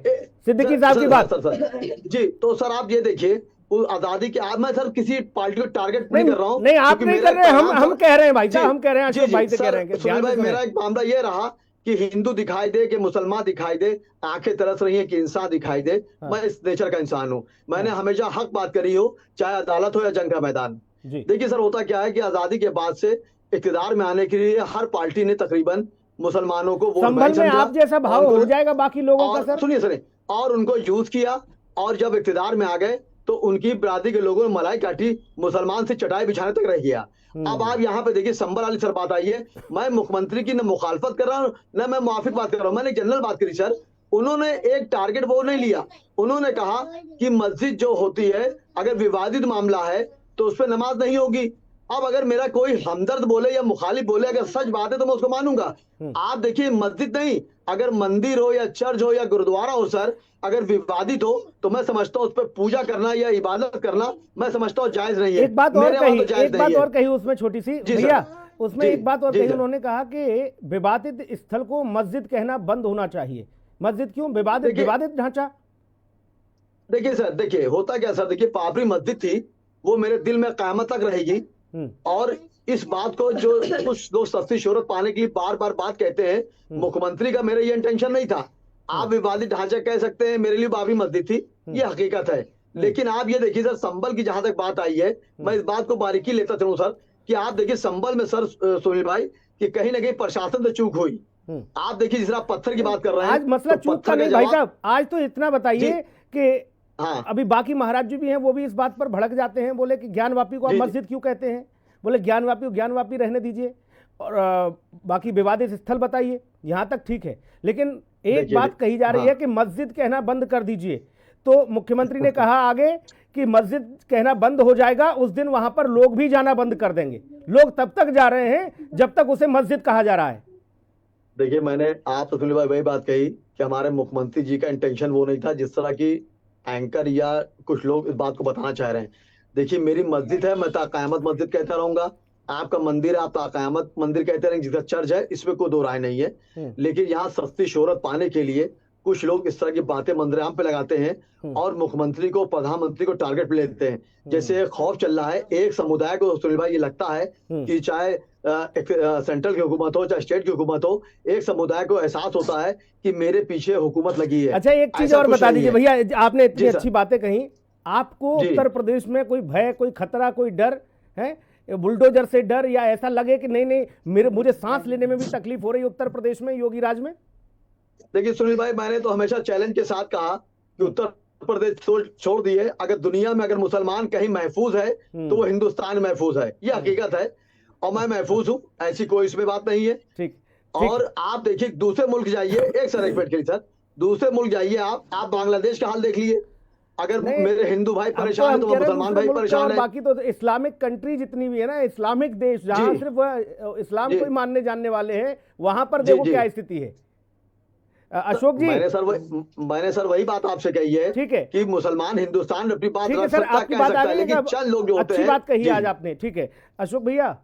सिद्दीकी साहब की बात। सर जी, तो सर आप ये देखिए आजादी के आज, मैं सर किसी पार्टी को टारगेट नहीं कर रहा हूँ। नहीं, आप नहीं कर रहे, हम कह रहे हैं भाई साहब, हम कह रहे हैं अशोक भाई से कह रहे हैं। मेरा एक मामला ये रहा कि हिंदू दिखाई दे कि मुसलमान दिखाई दे, आंखें तरस रही हैं कि इंसान दिखाई दे। मैं इस नेचर का इंसान हूँ। मैंने हमेशा हक बात करी हो, चाहे अदालत हो या जंग का मैदान। देखिए सर, होता क्या है कि आजादी के बाद से इक्तिदार में आने के लिए हर पार्टी ने तकरीबन मुसलमानों को वोट संभल बैंक में समझा आप जैसा भाव और हो जाएगा बाकी लोगों का और सर। सुनिए सुनिए, और उनको यूज किया, और जब इख्तिदार में आ गए तो उनकी बिरादरी के लोगों ने मलाई काटी, मुसलमान से चटाई बिछाने तक रह गया। अब आप यहाँ पे देखिए संभल वाली सर बात आई है, मैं मुख्यमंत्री की न मुखालफत कर रहा हूँ न मैं मुआफिक बात कर रहा हूँ, मैंने जनरल बात करी सर। उन्होंने एक टारगेट वो नहीं लिया, उन्होंने कहा कि मस्जिद जो होती है अगर विवादित मामला है तो उस पर नमाज नहीं होगी। अब अगर मेरा कोई हमदर्द बोले या मुखालिफ बोले, अगर सच बात है तो मैं उसको मानूंगा। आप देखिए मस्जिद नहीं, अगर मंदिर हो या चर्च हो या गुरुद्वारा हो सर, अगर विवादित हो तो मैं समझता हूँ उस पर पूजा करना या इबादत करना मैं समझता हूँ जायज नहीं है। एक बात और कही, एक बात और कही उसमें छोटी सी जी भैया, सर। उसमें जी, एक बात और जी कही, सर। उन्होंने कहा कि विवादित स्थल को मस्जिद कहना बंद होना चाहिए। मस्जिद क्यों? विवादित, विवादित ढांचा। देखिए सर, देखिए होता क्या सर, देखिए बाबरी मस्जिद थी, वो मेरे दिल में क़यामत तक रहेगी। और इस बात को जो कुछ लोग सस्ती शोहरत पाने के लिए बार बार बात कहते हैं, मुख्यमंत्री का मेरा ये इंटेंशन नहीं था। आप विवादित ढांचा कह सकते हैं, मेरे लिए बाबरी मस्जिद थी, ये हकीकत है। लेकिन आप ये देखिए सर, संभल की जहां तक बात आई है, मैं इस बात को बारीकी लेता चलूं सर, कि आप देखिए संभल में सर सुनील भाई, कि कहीं ना कहीं प्रशासन से चूक हुई। आप देखिए जिस तरह पत्थर की बात कर रहे हैं, आज मसला तो चूक का पत्थर नहीं भाई साहब, आज तो इतना बताइए कि हाँ अभी बाकी महाराज जी भी हैं, वो भी इस बात पर भड़क जाते हैं, बोले कि ज्ञानवापी को आप मस्जिद क्यों कहते हैं? बोले ज्ञानवापी रहने दीजिए, और बाकी विवादित स्थल बताइए, यहां तक ठीक है। लेकिन एक बात कही जा रही है कि मस्जिद कहना बंद कर दीजिए। तो मुख्यमंत्री ने कहा आगे कि मस्जिद कहना बंद हो जाएगा, उस दिन वहां पर लोग भी जाना बंद कर देंगे। लोग तब तक जा रहे हैं जब तक उसे मस्जिद कहा जा रहा है। देखिए मैंने आप सुनील भाई वही बात कही कि हमारे मुख्यमंत्री जी का इंटेंशन वो नहीं था जिस तरह की एंकर या कुछ लोग इस बात को बताना चाह रहे हैं। देखिए मेरी मस्जिद है, मैं ताक़यामत मस्जिद कहता रहूंगा। आपका मंदिर है, आप ताक़यामत मंदिर कहते रहेंगे, जिसका चर्च है, इसमें कोई दो राय नहीं है। लेकिन यहाँ सस्ती शोहरत पाने के लिए कुछ लोग इस तरह की बातें मंदिराम पे लगाते हैं और मुख्यमंत्री को, प्रधानमंत्री को टारगेट पे लेते हैं। जैसे खौफ चल रहा है एक समुदाय को, सुनील भाई ये लगता है कि चाहे सेंट्रल की हुकूमत हो चाहे स्टेट की हुकूमत हो, एक समुदाय को एहसास होता है कि मेरे पीछे हुकूमत लगी है। अच्छा एक चीज और बता दीजिए भैया, आपने इतनी अच्छी बातें कही, आपको उत्तर प्रदेश में कोई भय, कोई खतरा, कोई डर है? बुलडोजर से डर, या ऐसा लगे कि नहीं मुझे सांस लेने में भी तकलीफ हो रही है उत्तर प्रदेश में, योगी राज में? देखिए सुनील भाई, मैंने तो हमेशा चैलेंज के साथ कहा कि उत्तर प्रदेश छोड़ दिए, अगर दुनिया में अगर मुसलमान कहीं महफूज है तो वो हिंदुस्तान महफूज है, ये हकीकत है। और मैं महफूज हूँ, ऐसी कोई इसमें बात नहीं है। ठीक। और आप देखिए दूसरे मुल्क जाइए, एक सर एक मिनट के लिए सर, दूसरे मुल्क जाइए आप बांग्लादेश का हाल देख लिए। अगर मेरे हिंदू भाई परेशान है तो मुसलमान भाई परेशान है। बाकी तो इस्लामिक कंट्री जितनी भी है ना, इस्लामिक देश जहां सिर्फ इस्लाम को ही मानने जानने वाले हैं, वहां पर देखो क्या स्थिति है। अशोक जी, मैंने सर वही बात आपसे कही है, ठीक है, कि मुसलमान हिंदुस्तान में अपनी बात रख सकता है, कह सकता है, लेकिन चंद लोग जो होते हैं। अच्छी बात कही आज आपने, ठीक है। अशोक भैया,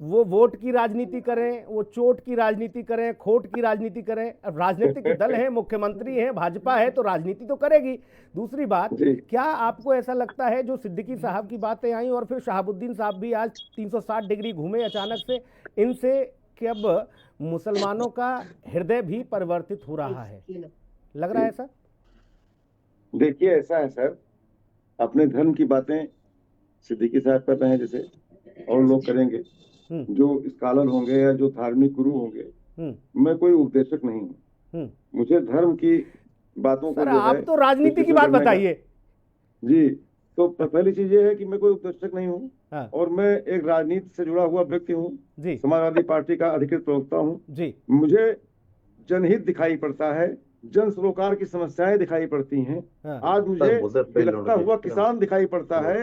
वो वोट की राजनीति करें, वो चोट की राजनीति करें, खोट की राजनीति करें, अब राजनीतिक दल है, मुख्यमंत्री है, भाजपा है, तो राजनीति तो करेगी। दूसरी बात, क्या आपको ऐसा लगता है जो सिद्दीकी साहब की बातें आई और फिर शहाबुद्दीन साहब भी आज 360 डिग्री घूमे अचानक से, इनसे कि अब मुसलमानों का हृदय भी परिवर्तित हो रहा है, लग रहा है ऐसा? देखिए ऐसा है सर, अपने धर्म की बातें सिद्दीकी साहब कर रहे हैं जैसे, और लोग करेंगे, जो स्कॉलर होंगे या जो धार्मिक गुरु होंगे। मैं कोई उपदेशक नहीं हूँ, मुझे धर्म की बातों को आप तो राजनीति की बात बताइए जी। तो पहली चीज ये है कि मैं कोई उपदेशक नहीं हूँ, और मैं एक राजनीति से जुड़ा हुआ व्यक्ति हूँ, समाजवादी पार्टी का अधिकृत प्रवक्ता हूँ जी। मुझे जनहित दिखाई पड़ता है, जन सरोकार की समस्याएं दिखाई पड़ती हैं। आज मुझे लगता हुआ किसान दिखाई पड़ता है,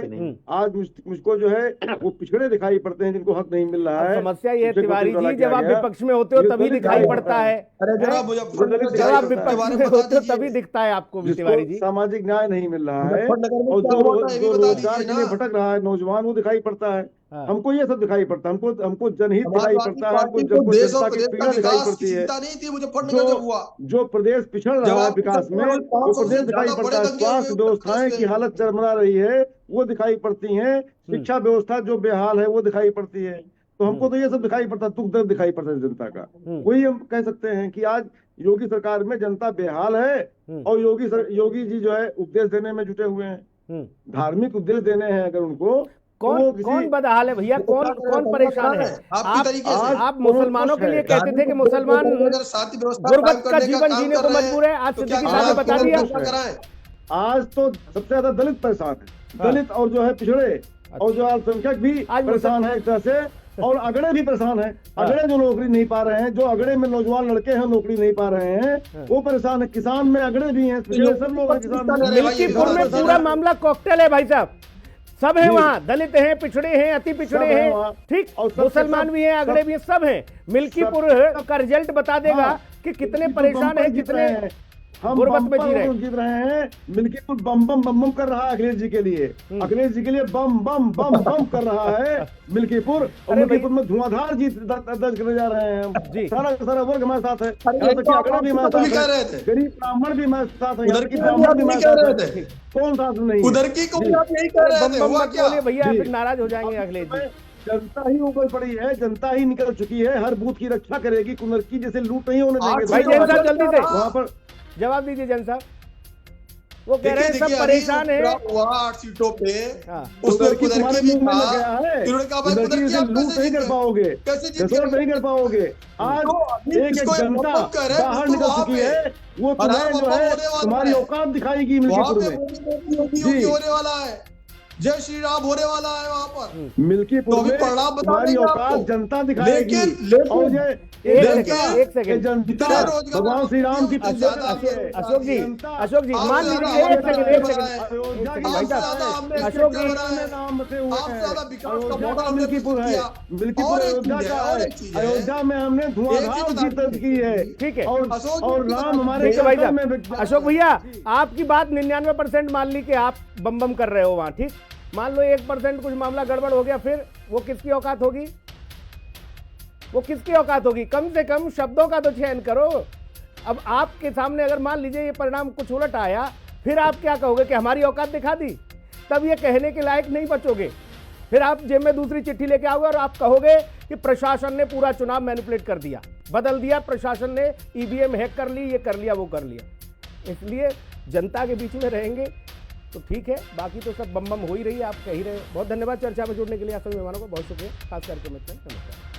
आज मुझको जो है वो पिछड़े दिखाई पड़ते हैं जिनको हक नहीं मिल रहा है। समस्या ये तिवारी जी, जब आप विपक्ष में होते हो तभी दिखाई पड़ता है, जब आप विपक्ष में होते हो तभी दिखता है आपको तिवारी जी। सामाजिक न्याय नहीं मिल रहा है और जो रोजगार के लिए भटक रहा है नौजवान, वो दिखाई पड़ता है। हमको ये सब दिखाई पड़ता है, हमको जनहित दिखाई पड़ता है, हमको जनता की पीड़ा दिखाई पड़ती है। जो प्रदेश पिछड़ रहा है विकास में, वो प्रदेश दिखाई पड़ता है। स्वास्थ्य व्यवस्थाएं की हालत चरमरा रही है, वो दिखाई पड़ती है। शिक्षा व्यवस्था जो बेहाल है वो दिखाई पड़ती है। तो हमको तो ये सब दिखाई पड़ता है, दुख दर्द दिखाई पड़ता है जनता का। वही हम कह सकते हैं कि आज योगी सरकार में जनता बेहाल है और योगी जी जो है उपदेश देने में जुटे हुए हैं, धार्मिक उपदेश देने हैं अगर उनको, कौन बदहाल है भैया? कौन परेशान है? आप मुसलमानों के लिए कहते थे कि मुसलमान गुर्बत का जीवन जीने को मजबूर है, आज सिद्दीकी साहब ने बता दिया। आज तो सबसे ज्यादा दलित परेशान है, दलित और जो है पिछड़े और जो अल्पसंख्यक भी परेशान है एक तरह से, और अगड़े भी परेशान है। अगड़े जो नौकरी नहीं पा रहे हैं, जो अगड़े में नौजवान लड़के हैं नौकरी नहीं पा रहे हैं, वो परेशान है। किसान में अगड़े भी हैं, सब लोग हैं किसान में। मिल्कीपुर में पूरा मामला कॉकटेल है भाई साहब, सब है वहाँ, दलित हैं, पिछड़े हैं, अति पिछड़े हैं, ठीक, मुसलमान भी हैं, अगड़े भी हैं, सब हैं। मिल्कीपुर का रिजल्ट बता देगा कि कितने परेशान हैं, कितने गुर्बत में जीत रहे हैं। मिल्कीपुर बम बम बम बम कर रहा है अखिलेश जी के लिए, अखिलेश जी के लिए बम बम बम बम कर रहा है मिल्कीपुर, और मिल्कीपुर में धुआंधार जीत दर्ज करने जा रहे हैं। सारा वर्ग हमारे साथ है, अगड़े भी हमारे साथ है, गरीब ब्राह्मण भी हमारे साथ है, ब्राह्मण भी हमारे साथ है, कौन साथ नहीं? उधर की को आप यही कर रहे थे, हुआ क्या भैया? फिर नाराज हो जाएंगे अखिलेश जी। जनता ही ऊपर पड़ी है, जनता ही निकल चुकी है, हर बूथ की रक्षा करेगी, कुनरकी जैसे लूट नहीं होने देंगे। भाई जैन साहब जल्दी से वहाँ पर जवाब दीजिए जैन साहब। वो कह रहे हैं सब परेशान है। 8 सीटों पे उसमें लूट नहीं कर पाओगे, नहीं कर पाओगे। आज एक जनता बाहर निकल चुकी है, वो तुम्हें जो है तुम्हारी औकात दिखाएगी मिल्कीपुर में। होने वाला है, जय श्री राम होने वाला है वहाँ पर मिल्कीपुर में तुम्हारी औकात जनता दिखाएगी। और एक सेकंड जनता भगवान श्री राम की पूजा करती है। अशोक जी मान लीजिए, एक सेकंड भाई साहब, अशोक जी मिल्कीपुर है, मिल्कीपुर अयोध्या का है, अयोध्या में हमने धुआंधार जीत दर्ज की है, ठीक है, और राम हमारे भाई साहब। अशोक भैया आपकी बात 99% मान ली कि आप बम बम कर रहे हो वहाँ, ठीक, मान लो 1% कुछ मामला गड़बड़ हो गया, फिर वो किसकी औकात होगी? वो किसकी औकात होगी? कम से कम शब्दों का तो चयन करो। अब आपके सामने अगर मान लीजिए ये परिणाम कुछ उलट आया, फिर आप क्या कहोगे कि हमारी औकात दिखा दी? तब ये कहने के लायक नहीं बचोगे। फिर आप जेब में दूसरी चिट्ठी लेके आओगे और आप कहोगे कि प्रशासन ने पूरा चुनाव मैनिपुलेट कर दिया, बदल दिया, प्रशासन ने ईवीएम हैक कर ली, ये कर लिया, वो कर लिया। इसलिए जनता के बीच में रहेंगे तो ठीक है, बाकी तो सब बम बम हो ही रही है, आप कह ही रहे हो। बहुत धन्यवाद चर्चा में जुड़ने के लिए आप सभी मेहमानों को, बहुत शुक्रिया, खास करके मित्र, नमस्कार।